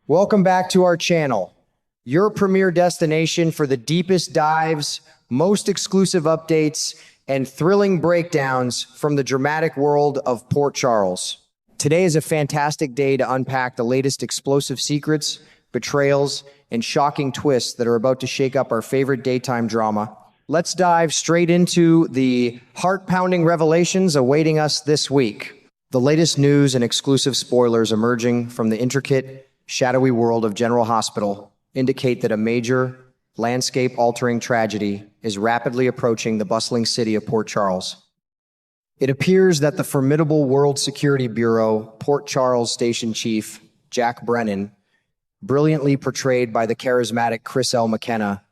Welcome back to our channel, your premier destination for the deepest dives, most exclusive updates, and thrilling breakdowns from the dramatic world of Port Charles. Today is a fantastic day to unpack the latest explosive secrets, betrayals, and shocking twists that are about to shake up our favorite daytime drama. Let's dive straight into the heart-pounding revelations awaiting us this week. The latest news and exclusive spoilers emerging from the intricate, shadowy world of General Hospital indicate that a major, landscape-altering tragedy is rapidly approaching the bustling city of Port Charles. It appears that the formidable World Security Bureau Port Charles Station Chief, Jack Brennan, brilliantly portrayed by the charismatic Chris L. McKenna,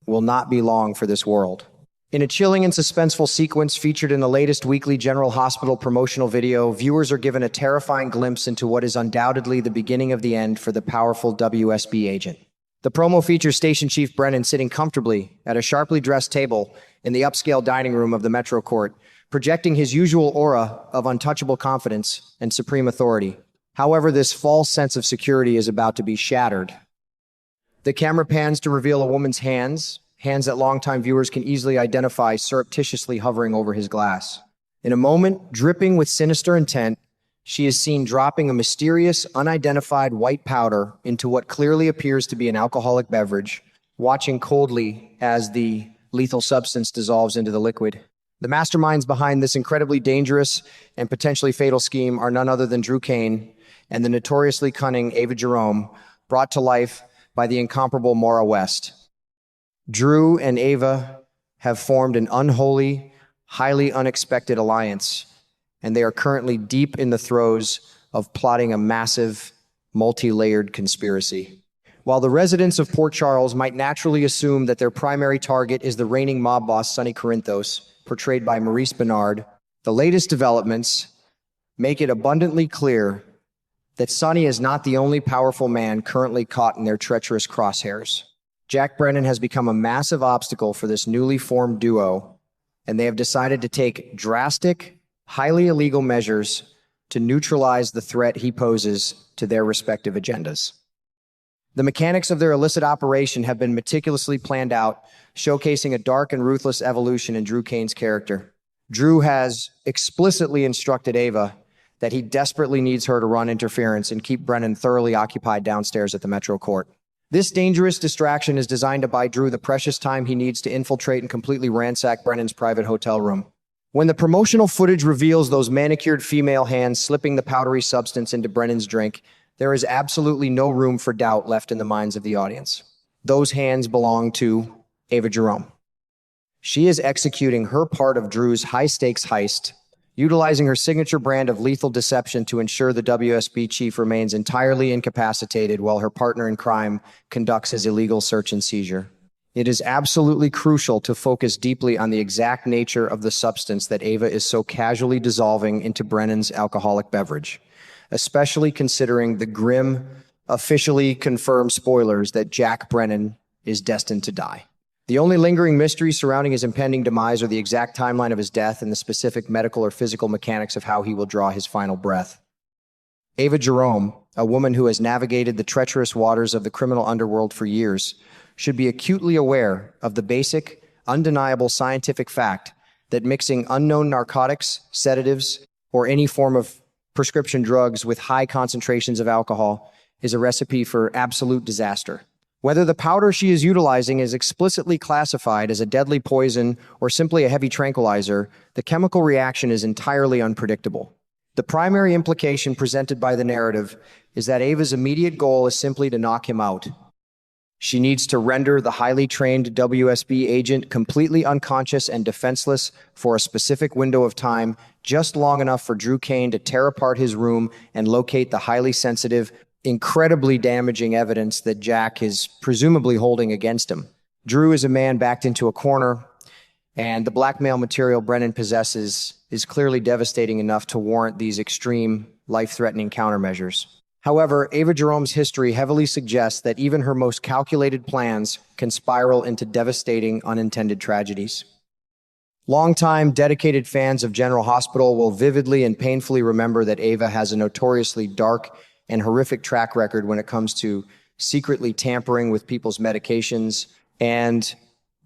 will not be long for this world. In a chilling and suspenseful sequence featured in the latest weekly General Hospital promotional video, viewers are given a terrifying glimpse into what is undoubtedly the beginning of the end for the powerful WSB agent. The promo features Station Chief Brennan sitting comfortably at a sharply dressed table in the upscale dining room of the Metro Court, projecting his usual aura of untouchable confidence and supreme authority. However, this false sense of security is about to be shattered. The camera pans to reveal a woman's hands that longtime viewers can easily identify surreptitiously hovering over his glass. In a moment, dripping with sinister intent, she is seen dropping a mysterious, unidentified white powder into what clearly appears to be an alcoholic beverage, watching coldly as the lethal substance dissolves into the liquid. The masterminds behind this incredibly dangerous and potentially fatal scheme are none other than Drew Kane and the notoriously cunning Ava Jerome, brought to life by the incomparable Maura West. Drew and Ava have formed an unholy, highly unexpected alliance, and they are currently deep in the throes of plotting a massive, multi-layered conspiracy. While the residents of Port Charles might naturally assume that their primary target is the reigning mob boss Sonny Corinthos, portrayed by Maurice Bernard, the latest developments make it abundantly clear that Sonny is not the only powerful man currently caught in their treacherous crosshairs. Jack Brennan has become a massive obstacle for this newly formed duo, and they have decided to take drastic, highly illegal measures to neutralize the threat he poses to their respective agendas. The mechanics of their illicit operation have been meticulously planned out, showcasing a dark and ruthless evolution in Drew Kane's character. Drew has explicitly instructed Ava that he desperately needs her to run interference and keep Brennan thoroughly occupied downstairs at the Metro Court. This dangerous distraction is designed to buy Drew the precious time he needs to infiltrate and completely ransack Brennan's private hotel room. When the promotional footage reveals those manicured female hands slipping the powdery substance into Brennan's drink, there is absolutely no room for doubt left in the minds of the audience. Those hands belong to Ava Jerome. She is executing her part of Drew's high-stakes heist, utilizing her signature brand of lethal deception to ensure the WSB chief remains entirely incapacitated while her partner in crime conducts his illegal search and seizure. It is absolutely crucial to focus deeply on the exact nature of the substance that Ava is so casually dissolving into Brennan's alcoholic beverage, especially considering the grim, officially confirmed spoilers that Jack Brennan is destined to die. The only lingering mysteries surrounding his impending demise are the exact timeline of his death and the specific medical or physical mechanics of how he will draw his final breath. Ava Jerome, a woman who has navigated the treacherous waters of the criminal underworld for years, should be acutely aware of the basic, undeniable scientific fact that mixing unknown narcotics, sedatives, or any form of prescription drugs with high concentrations of alcohol is a recipe for absolute disaster. Whether the powder she is utilizing is explicitly classified as a deadly poison or simply a heavy tranquilizer, the chemical reaction is entirely unpredictable. The primary implication presented by the narrative is that Ava's immediate goal is simply to knock him out. She needs to render the highly trained WSB agent completely unconscious and defenseless for a specific window of time, just long enough for Drew Kane to tear apart his room and locate the highly sensitive, incredibly damaging evidence that Jack is presumably holding against him. Drew is a man backed into a corner, and the blackmail material Brennan possesses is clearly devastating enough to warrant these extreme, life-threatening countermeasures. However, Ava Jerome's history heavily suggests that even her most calculated plans can spiral into devastating, unintended tragedies. Longtime, dedicated fans of General Hospital will vividly and painfully remember that Ava has a notoriously dark and horrific track record when it comes to secretly tampering with people's medications. And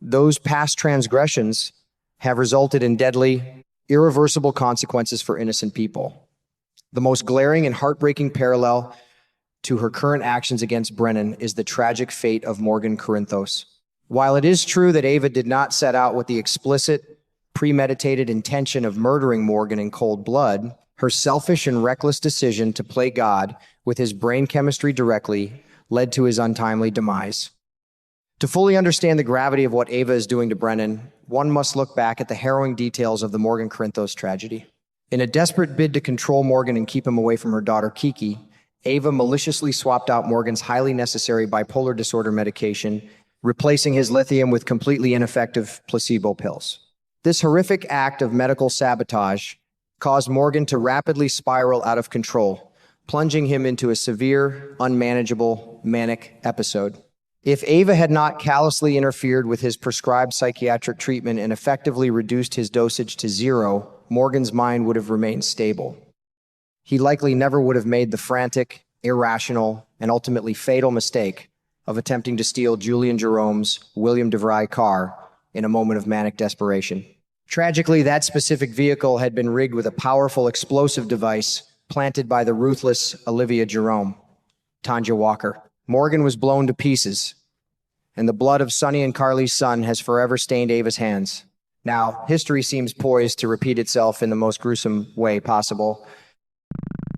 those past transgressions have resulted in deadly, irreversible consequences for innocent people. The most glaring and heartbreaking parallel to her current actions against Brennan is the tragic fate of Morgan Corinthos. While it is true that Ava did not set out with the explicit, premeditated intention of murdering Morgan in cold blood, her selfish and reckless decision to play God with his brain chemistry directly led to his untimely demise. To fully understand the gravity of what Ava is doing to Brennan, one must look back at the harrowing details of the Morgan Corinthos tragedy. In a desperate bid to control Morgan and keep him away from her daughter Kiki, Ava maliciously swapped out Morgan's highly necessary bipolar disorder medication, replacing his lithium with completely ineffective placebo pills. This horrific act of medical sabotage caused Morgan to rapidly spiral out of control, plunging him into a severe, unmanageable, manic episode. If Ava had not callously interfered with his prescribed psychiatric treatment and effectively reduced his dosage to 0, Morgan's mind would have remained stable. He likely never would have made the frantic, irrational, and ultimately fatal mistake of attempting to steal Julian Jerome's William DeVry car in a moment of manic desperation. Tragically, that specific vehicle had been rigged with a powerful explosive device planted by the ruthless Olivia Jerome, Tanja Walker. Morgan was blown to pieces, and the blood of Sonny and Carly's son has forever stained Ava's hands. Now, history seems poised to repeat itself in the most gruesome way possible.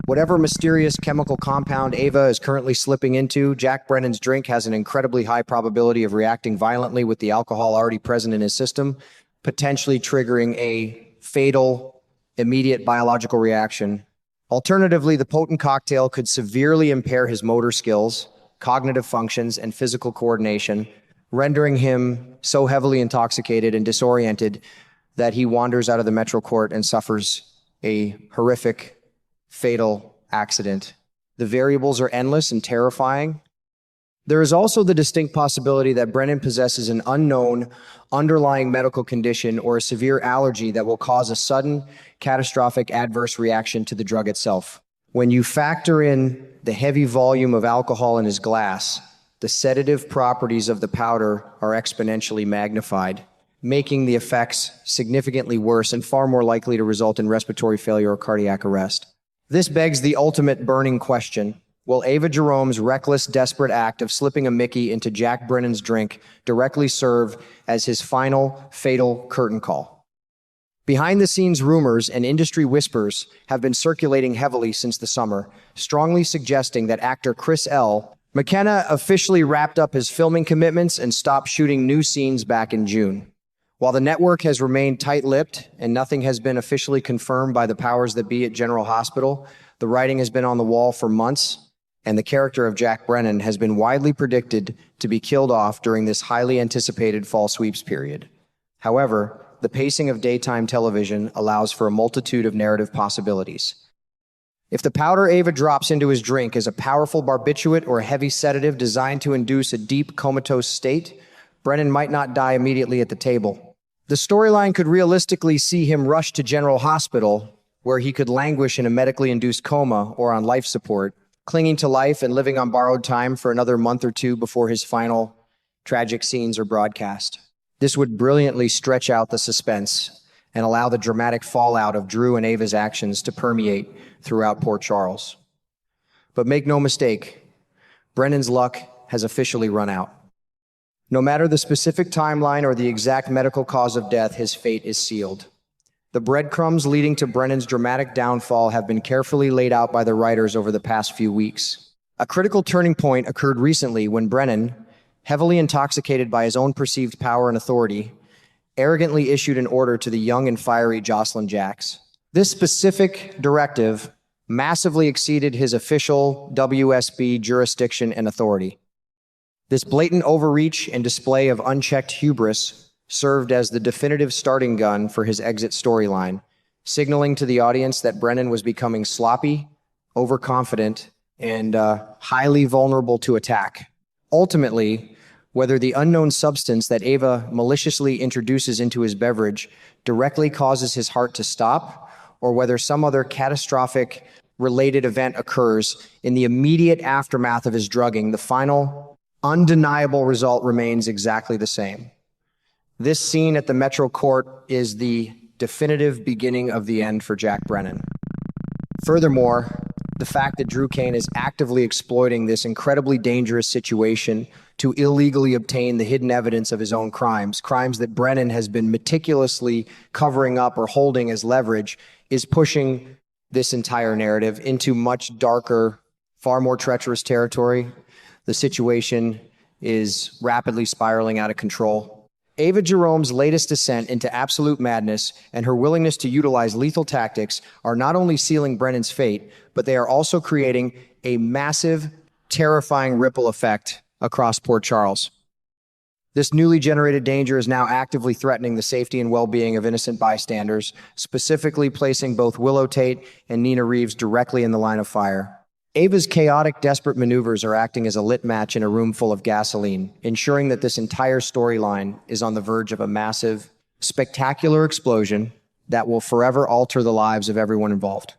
Whatever mysterious chemical compound Ava is currently slipping into, Jack Brennan's drink has an incredibly high probability of reacting violently with the alcohol already present in his system, potentially triggering a fatal, immediate biological reaction. Alternatively, the potent cocktail could severely impair his motor skills, cognitive functions, and physical coordination, rendering him so heavily intoxicated and disoriented that he wanders out of the Metro Court and suffers a horrific, fatal accident. The variables are endless and terrifying. There is also the distinct possibility that Brennan possesses an unknown underlying medical condition or a severe allergy that will cause a sudden, catastrophic adverse reaction to the drug itself. When you factor in the heavy volume of alcohol in his glass, the sedative properties of the powder are exponentially magnified, making the effects significantly worse and far more likely to result in respiratory failure or cardiac arrest. This begs the ultimate burning question. Will Ava Jerome's reckless, desperate act of slipping a Mickey into Jack Brennan's drink directly serve as his final, fatal curtain call? Behind-the-scenes rumors and industry whispers have been circulating heavily since the summer, strongly suggesting that actor Chris L. McKenna officially wrapped up his filming commitments and stopped shooting new scenes back in June. While the network has remained tight-lipped and nothing has been officially confirmed by the powers that be at General Hospital, the writing has been on the wall for months, and the character of Jack Brennan has been widely predicted to be killed off during this highly anticipated fall sweeps period. However, the pacing of daytime television allows for a multitude of narrative possibilities. If the powder Ava drops into his drink is a powerful barbiturate or a heavy sedative designed to induce a deep comatose state, Brennan might not die immediately at the table. The storyline could realistically see him rush to General Hospital, where he could languish in a medically induced coma or on life support, clinging to life and living on borrowed time for another month or two before his final tragic scenes are broadcast. This would brilliantly stretch out the suspense and allow the dramatic fallout of Drew and Ava's actions to permeate throughout Port Charles. But make no mistake, Brennan's luck has officially run out. No matter the specific timeline or the exact medical cause of death, his fate is sealed. The breadcrumbs leading to Brennan's dramatic downfall have been carefully laid out by the writers over the past few weeks. A critical turning point occurred recently when Brennan, heavily intoxicated by his own perceived power and authority, arrogantly issued an order to the young and fiery Jocelyn Jacks. This specific directive massively exceeded his official WSB jurisdiction and authority. This blatant overreach and display of unchecked hubris served as the definitive starting gun for his exit storyline, signaling to the audience that Brennan was becoming sloppy, overconfident, and highly vulnerable to attack. Ultimately, whether the unknown substance that Ava maliciously introduces into his beverage directly causes his heart to stop, or whether some other catastrophic related event occurs in the immediate aftermath of his drugging, the final, undeniable result remains exactly the same. This scene at the Metro Court is the definitive beginning of the end for Jack Brennan. Furthermore, the fact that Drew Kane is actively exploiting this incredibly dangerous situation to illegally obtain the hidden evidence of his own crimes, crimes that Brennan has been meticulously covering up or holding as leverage, is pushing this entire narrative into much darker, far more treacherous territory. The situation is rapidly spiraling out of control. Ava Jerome's latest descent into absolute madness and her willingness to utilize lethal tactics are not only sealing Brennan's fate, but they are also creating a massive, terrifying ripple effect across Port Charles. This newly generated danger is now actively threatening the safety and well-being of innocent bystanders, specifically placing both Willow Tate and Nina Reeves directly in the line of fire. Ava's chaotic, desperate maneuvers are acting as a lit match in a room full of gasoline, ensuring that this entire storyline is on the verge of a massive, spectacular explosion that will forever alter the lives of everyone involved.